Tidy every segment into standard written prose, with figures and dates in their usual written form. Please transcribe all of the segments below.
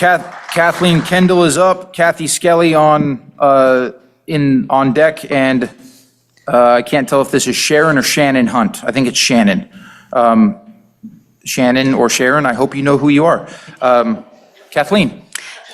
Kathleen, Kendall is up. Kathy Skelly on deck, and I can't tell if this is Sharon or Shannon Hunt. I think it's Shannon. Shannon or Sharon, I hope you know who you are. Kathleen.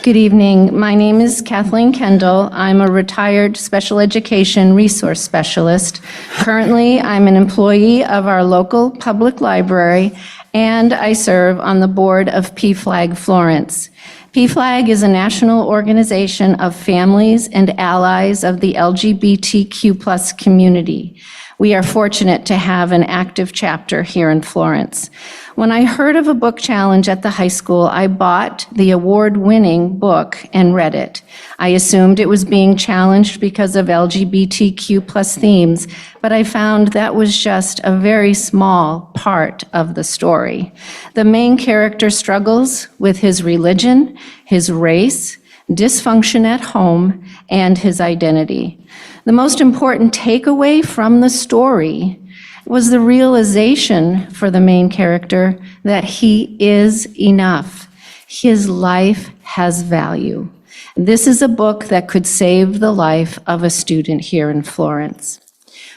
Good evening. My name is Kathleen Kendall. I'm a retired special education resource specialist. Currently, I'm an employee of our local public library, and I serve on the board of PFLAG Florence. PFLAG is a national organization of families and allies of the LGBTQ+ community. We are fortunate to have an active chapter here in Florence. When I heard of a book challenge at the high school, I bought the award-winning book and read it. I assumed it was being challenged because of LGBTQ+ themes, but I found that was just a very small part of the story. The main character struggles with his religion, his race, dysfunction at home, and his identity. The most important takeaway from the story was the realization for the main character that he is enough. His life has value. This is a book that could save the life of a student here in Florence.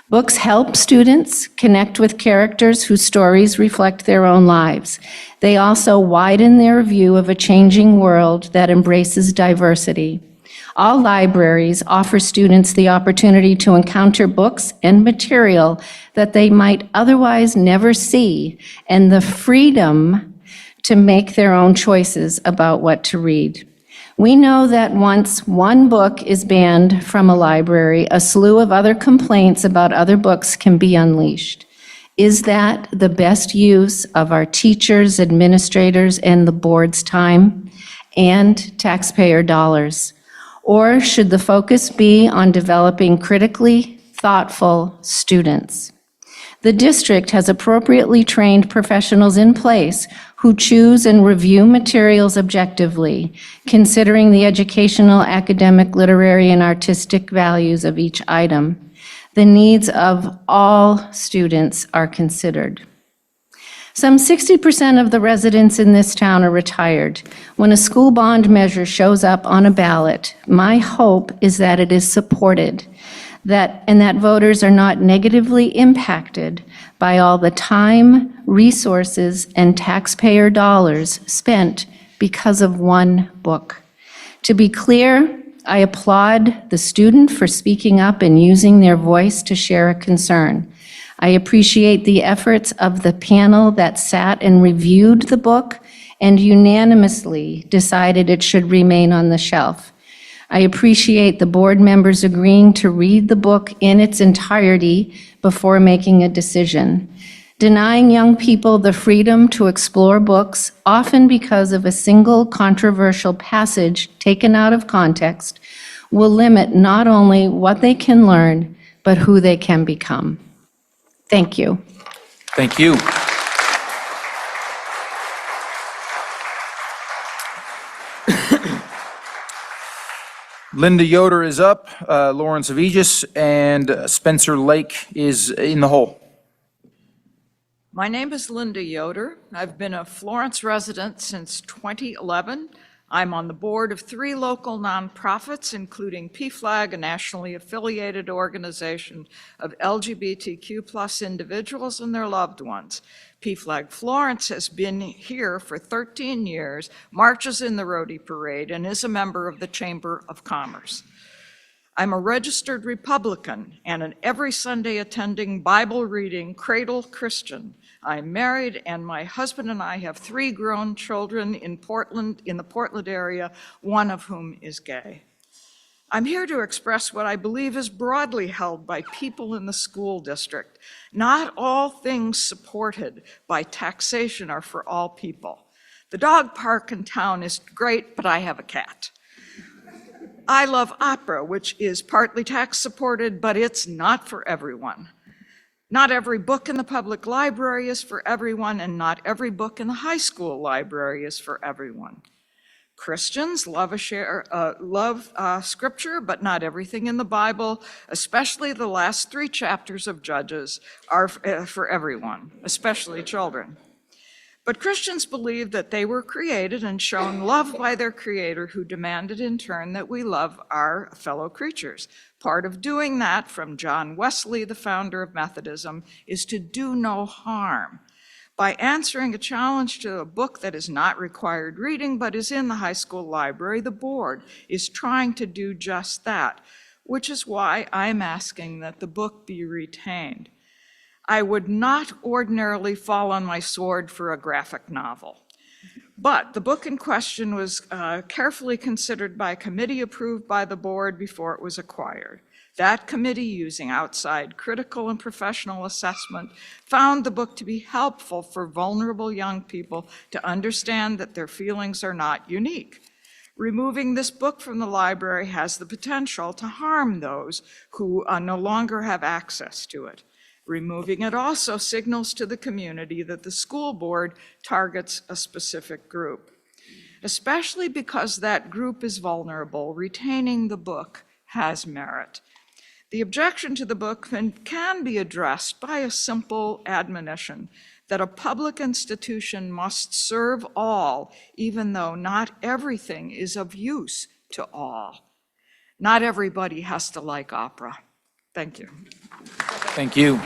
Books help students connect with characters whose stories reflect their own lives. They also widen their view of a changing world that embraces diversity. All libraries offer students the opportunity to encounter books and material that they might otherwise never see, and the freedom to make their own choices about what to read. We know that once one book is banned from a library, a slew of other complaints about other books can be unleashed. Is that the best use of our teachers, administrators, and the board's time and taxpayer dollars? Or should the focus be on developing critically thoughtful students? The district has appropriately trained professionals in place who choose and review materials objectively, considering the educational, academic, literary, and artistic values of each item. The needs of all students are considered. Some 60% of the residents in this town are retired. When a school bond measure shows up on a ballot, my hope is that it is supported, and that voters are not negatively impacted by all the time, resources, and taxpayer dollars spent because of one book. To be clear, I applaud the student for speaking up and using their voice to share a concern. I appreciate the efforts of the panel that sat and reviewed the book and unanimously decided it should remain on the shelf. I appreciate the board members agreeing to read the book in its entirety before making a decision. Denying young people the freedom to explore books, often because of a single controversial passage taken out of context, will limit not only what they can learn, but who they can become. Thank you. Thank you. Linda Yoder is up, Lawrence of Aegis, and Spencer Lake is in the hole. My name is Linda Yoder. I've been a Florence resident since 2011. I'm on the board of 3 local nonprofits, including PFLAG, a nationally affiliated organization of LGBTQ+ individuals and their loved ones. PFLAG Florence has been here for 13 years, marches in the Rhodey Parade, and is a member of the Chamber of Commerce. I'm a registered Republican and an every Sunday attending Bible reading cradle Christian. I'm married, and my husband and I have 3 grown children in the Portland area, one of whom is gay. I'm here to express what I believe is broadly held by people in the school district. Not all things supported by taxation are for all people. The dog park in town is great, but I have a cat. I love opera, which is partly tax supported, but it's not for everyone. Not every book in the public library is for everyone, and not every book in the high school library is for everyone. Christians love scripture, but not everything in the Bible, especially the last 3 chapters of Judges, are for everyone, especially children. But Christians believe that they were created and shown love by their Creator, who demanded in turn that we love our fellow creatures. Part of doing that, from John Wesley, the founder of Methodism, is to do no harm. By answering a challenge to a book that is not required reading but is in the high school library, the board is trying to do just that, which is why I'm asking that the book be retained. I would not ordinarily fall on my sword for a graphic novel, but the book in question was carefully considered by a committee approved by the board before it was acquired. That committee, using outside critical and professional assessment, found the book to be helpful for vulnerable young people to understand that their feelings are not unique. Removing this book from the library has the potential to harm those who no longer have access to it. Removing it also signals to the community that the school board targets a specific group. Especially because that group is vulnerable, retaining the book has merit. The objection to the book can be addressed by a simple admonition that a public institution must serve all, even though not everything is of use to all. Not everybody has to like opera. Thank you. Thank you.